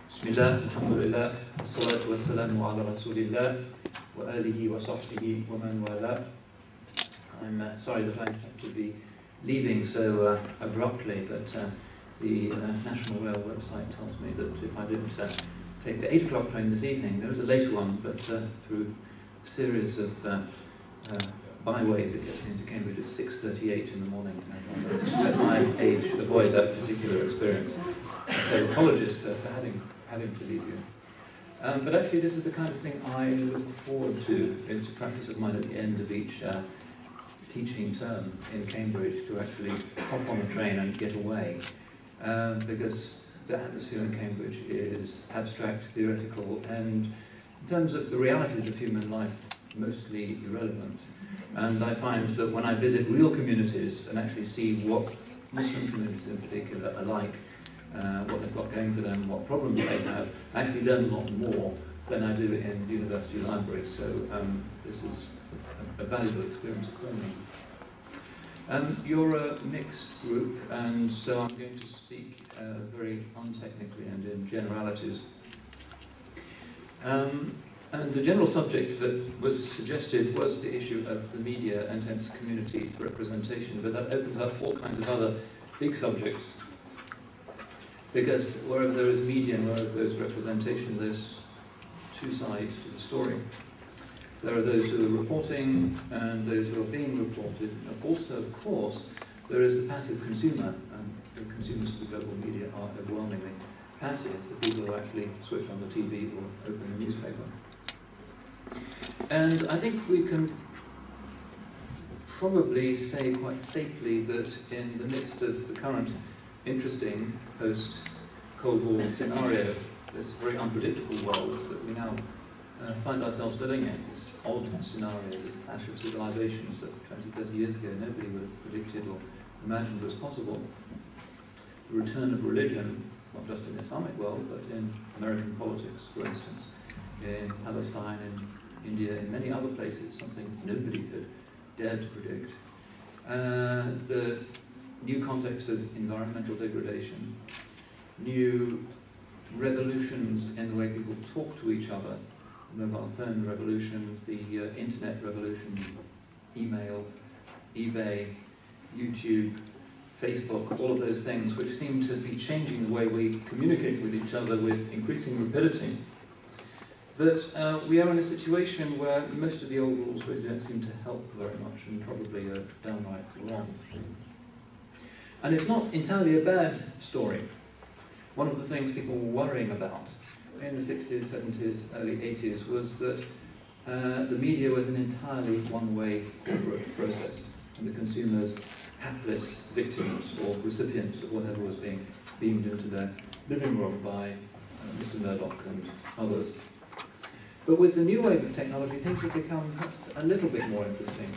Bismillah, alhamdulillah, salatu wassalamu ala rasulillah, wa alihi wa sahbihi wa man wala. I'm sorry that I have to be leaving so abruptly, but the National Rail website tells me that if I don't take the 8 o'clock train this evening, there is a later one, but through a series of byways it gets me into Cambridge at 6:38 in the morning. And at my age, avoid that particular experience. So apologies for having to leave you. But actually this is the kind of thing I look forward to. It's a practice of mine at the end of each teaching term in Cambridge to actually hop on a train and get away. Because the atmosphere in Cambridge is abstract, theoretical, and in terms of the realities of human life, mostly irrelevant. And I find that when I visit real communities and actually see what Muslim communities in particular are like, what they've got going for them, what problems they have, I actually learn a lot more than I do in the university library. So this is a valuable experience for me. You're a mixed group, and so I'm going to speak very untechnically and in generalities. And the general subject that was suggested was the issue of the media and hence community representation, but that opens up all kinds of other big subjects. Because wherever there is media and wherever there is representation, there's two sides to the story. There are those who are reporting and those who are being reported. And also, of course, there is the passive consumer, and the consumers of the global media are overwhelmingly passive, the people who actually switch on the TV or open the newspaper. And I think we can probably say quite safely that in the midst of the current interesting post-Cold War scenario, this very unpredictable world that we now find ourselves living in, this odd scenario, this clash of civilizations that 20, 30 years ago nobody would have predicted or imagined was possible. The return of religion, not just in the Islamic world, but in American politics, for instance, in Palestine, in India, in many other places, something nobody had dared to predict. The new context of environmental degradation, new revolutions in the way people talk to each other, the mobile phone revolution, the internet revolution, email, eBay, YouTube, Facebook, all of those things which seem to be changing the way we communicate with each other with increasing rapidity, that we are in a situation where most of the old rules really don't seem to help very much and probably are downright wrong. And it's not entirely a bad story. One of the things people were worrying about in the 60s, 70s, early 80s was that the media was an entirely one-way corporate process, and the consumers hapless victims or recipients of whatever was being beamed into their living room by Mr. Murdoch and others. But with the new wave of technology, things have become perhaps a little bit more interesting,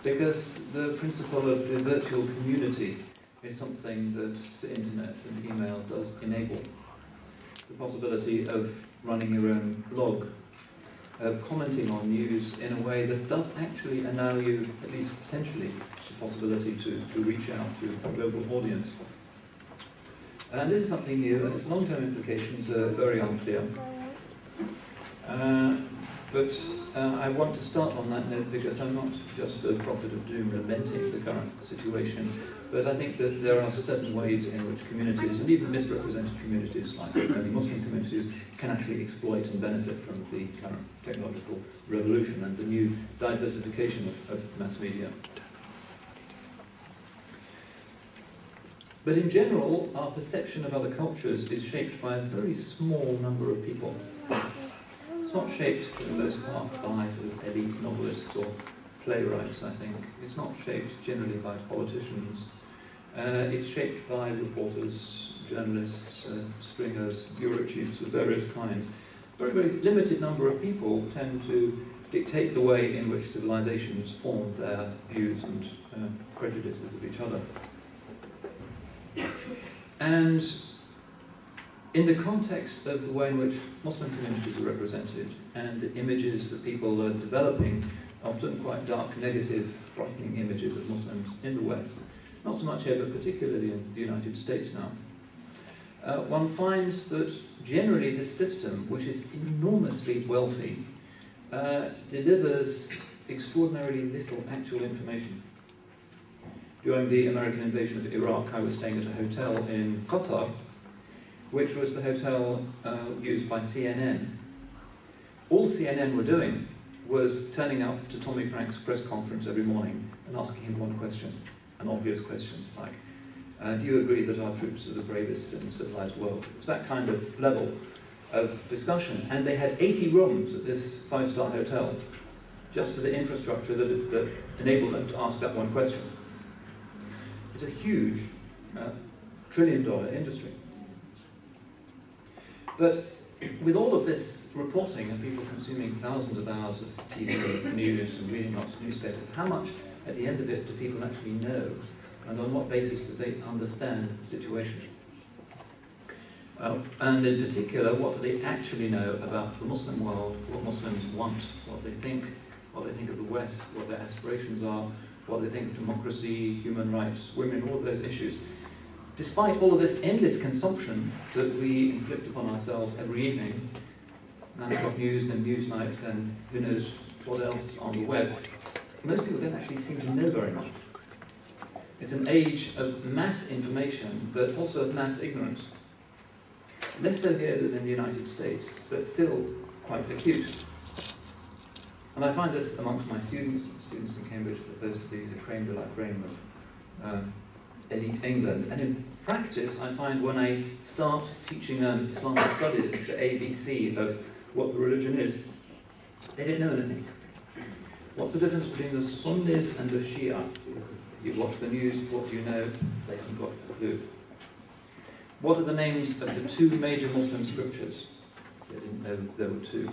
because the principle of the virtual community is something that the internet and email does enable. The possibility of running your own blog, of commenting on news in a way that does actually allow you, at least potentially, the possibility to reach out to a global audience. And this is something new, and its long-term implications are very unclear. But I want to start on that note because I'm not just a prophet of doom lamenting the current situation, but I think that there are certain ways in which communities, and even misrepresented communities like many Muslim communities, can actually exploit and benefit from the current technological revolution and the new diversification of mass media. But in general, our perception of other cultures is shaped by a very small number of people. It's not shaped, for the most part, by sort of elite novelists or playwrights, I think. It's not shaped generally by politicians. It's shaped by reporters, journalists, stringers, bureau chiefs of various kinds. Very, very limited number of people tend to dictate the way in which civilizations form their views and prejudices of each other. And in the context of the way in which Muslim communities are represented and the images that people are developing, often quite dark, negative, frightening images of Muslims in the West, not so much here, but particularly in the United States now, one finds that generally this system, which is enormously wealthy, delivers extraordinarily little actual information. During the American invasion of Iraq, I was staying at a hotel in Qatar, which was the hotel used by CNN. All CNN were doing was turning up to Tommy Frank's press conference every morning and asking him one question, an obvious question, like, do you agree that our troops are the bravest in the civilized world? It was that kind of level of discussion. And they had 80 rooms at this five-star hotel, just for the infrastructure that enabled them to ask that one question. It's a huge trillion-dollar industry. But with all of this reporting and people consuming thousands of hours of TV news and reading lots of newspapers, how much at the end of it do people actually know? And on what basis do they understand the situation? And in particular, what do they actually know about the Muslim world, what Muslims want, what they think of the West, what their aspirations are, what they think of democracy, human rights, women, all of those issues. Despite all of this endless consumption that we inflict upon ourselves every evening, 9 o'clock news and Newsnight and who knows what else on the web, most people don't actually seem to know very much. It's an age of mass information, but also of mass ignorance. Less so here than in the United States, but still quite acute. And I find this amongst my students. Students in Cambridge are supposed to be the creme de la creme of elite England. And in practice, I find when I start teaching them Islamic studies, the ABC of what the religion is, they don't know anything. What's the difference between the Sunnis and the Shia? You watch the news, what do you know? They haven't got a clue. What are the names of the 2 major Muslim scriptures? They didn't know there were 2.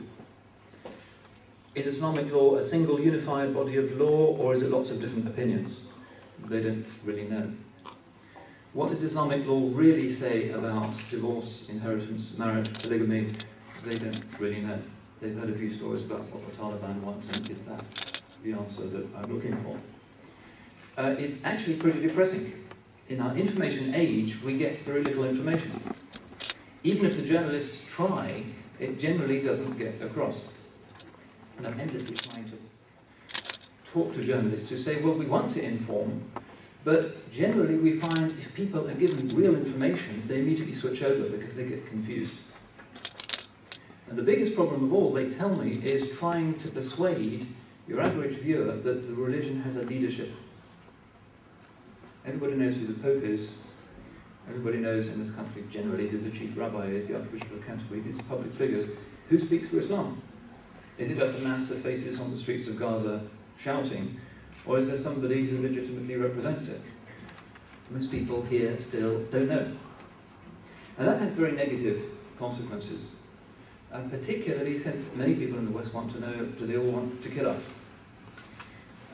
Is Islamic law a single unified body of law, or is it lots of different opinions? They don't really know. What does Islamic law really say about divorce, inheritance, marriage, polygamy? They don't really know. They've heard a few stories about what the Taliban want, and is that the answer that I'm looking for? It's actually pretty depressing. In our information age, we get very little information. Even if the journalists try, it generally doesn't get across. And I'm endlessly trying to talk to journalists who say, well, we want to inform, but generally we find if people are given real information, they immediately switch over because they get confused. And the biggest problem of all, they tell me, is trying to persuade your average viewer that the religion has a leadership. Everybody knows who the Pope is. Everybody knows in this country generally who the chief rabbi is, the Archbishop of Canterbury. These are public figures. Who speaks for Islam? Is it just a mass of faces on the streets of Gaza shouting, or is there somebody who legitimately represents it? Most people here still don't know. And that has very negative consequences, particularly since many people in the West want to know, do they all want to kill us?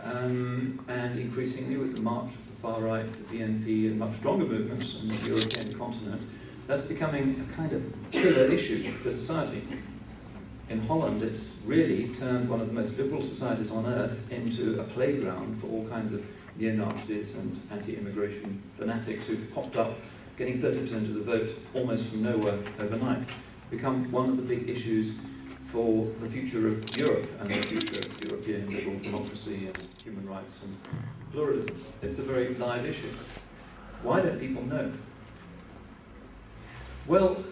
And increasingly with the march of the far right, the BNP, and much stronger movements on the European continent, that's becoming a kind of killer issue for society. In Holland, it's really turned one of the most liberal societies on earth into a playground for all kinds of neo-Nazis and anti-immigration fanatics who've popped up, getting 30% of the vote almost from nowhere overnight. It's become one of the big issues for the future of Europe and the future of European liberal democracy and human rights and pluralism. It's a very live issue. Why don't people know? Well,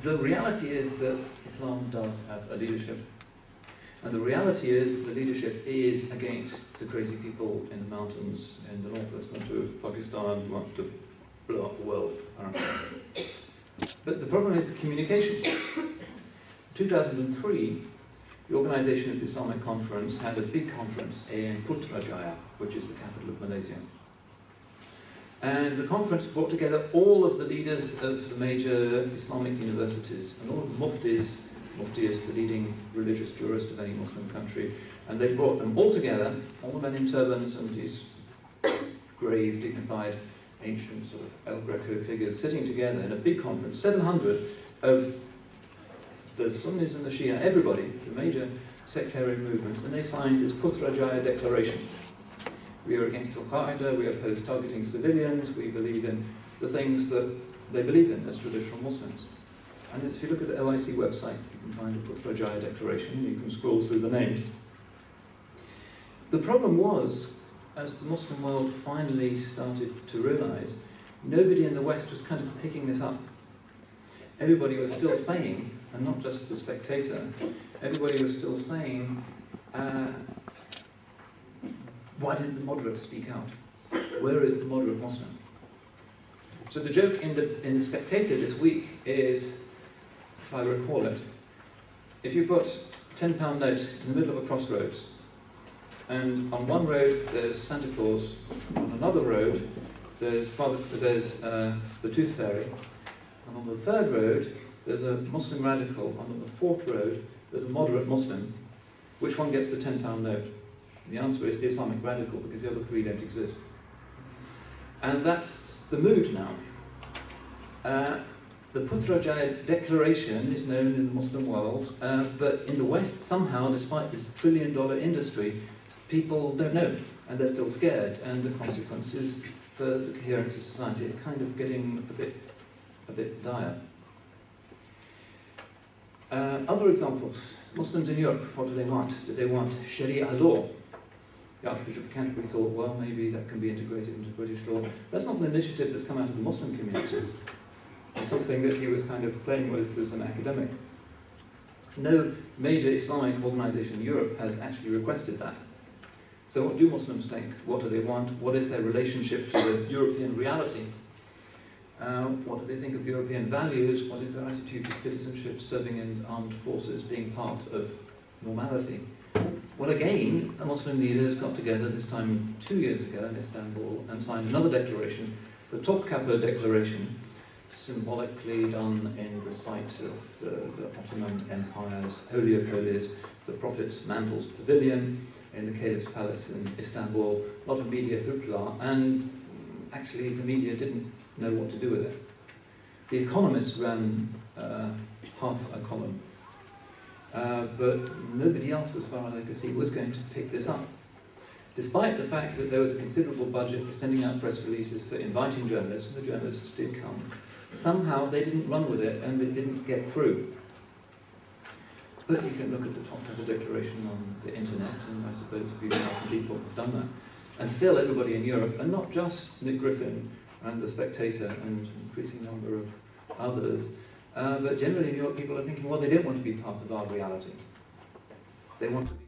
the reality is that Islam does have a leadership. And the reality is the leadership is against the crazy people in the mountains in the northwest country of Pakistan who want to blow up the world. But the problem is communication. In 2003, the Organization of the Islamic Conference had a big conference in Putrajaya, which is the capital of Malaysia. And the conference brought together all of the leaders of the major Islamic universities and all of the muftis. Mufti is the leading religious jurist of any Muslim country. And they brought them all together, all the men in turbans and these grave, dignified, ancient sort of El Greco figures sitting together in a big conference, 700 of the Sunnis and the Shia, everybody, the major sectarian movements, and they signed this Putrajaya Declaration. We are against Al-Qaeda, we oppose targeting civilians, we believe in the things that they believe in as traditional Muslims. And if you look at the OIC website, you can find the Putrajaya Declaration, you can scroll through the names. The problem was, as the Muslim world finally started to realise, nobody in the West was kind of picking this up. Everybody was still saying, and not just the Spectator, everybody was still saying, why didn't the moderate speak out? Where is the moderate Muslim? So the joke in the Spectator this week is, if I recall it, if you put a £10 note in the middle of a crossroads, and on one road there's Santa Claus, on another road there's the Tooth Fairy, and on the third road there's a Muslim radical, and on the fourth road there's a moderate Muslim, which one gets the £10 note? The answer is the Islamic radical, because the other three don't exist. And that's the mood now. The Putrajaya Declaration is known in the Muslim world, but in the West, somehow, despite this trillion-dollar industry, people don't know, and they're still scared, and the consequences for the coherence of society are kind of getting a bit dire. Other examples. Muslims in Europe, what do they want? Do they want Sharia law? The Archbishop of Canterbury thought, well, maybe that can be integrated into British law. That's not an initiative that's come out of the Muslim community. It's something that he was kind of playing with as an academic. No major Islamic organisation in Europe has actually requested that. So what do Muslims think? What do they want? What is their relationship to the European reality? What do they think of European values? What is their attitude to citizenship, serving in armed forces, being part of normality? Well, again, the Muslim leaders got together, this time 2 years ago in Istanbul, and signed another declaration, the Topkapı Declaration, symbolically done in the site of the Ottoman Empire's Holy of Holies, the Prophet's Mantle's Pavilion, in the Caliph's Palace in Istanbul. A lot of media hoopla, and actually the media didn't know what to do with it. The Economist ran half a column, but nobody else, as far as I could see, was going to pick this up. Despite the fact that there was a considerable budget for sending out press releases, for inviting journalists, and the journalists did come, somehow they didn't run with it and it didn't get through. But you can look at the Topkapı Declaration on the internet, and I suppose a few thousand people have done that. And still everybody in Europe, and not just Nick Griffin and The Spectator and an increasing number of others, but generally in Europe people are thinking, well, they don't want to be part of our reality. They want to be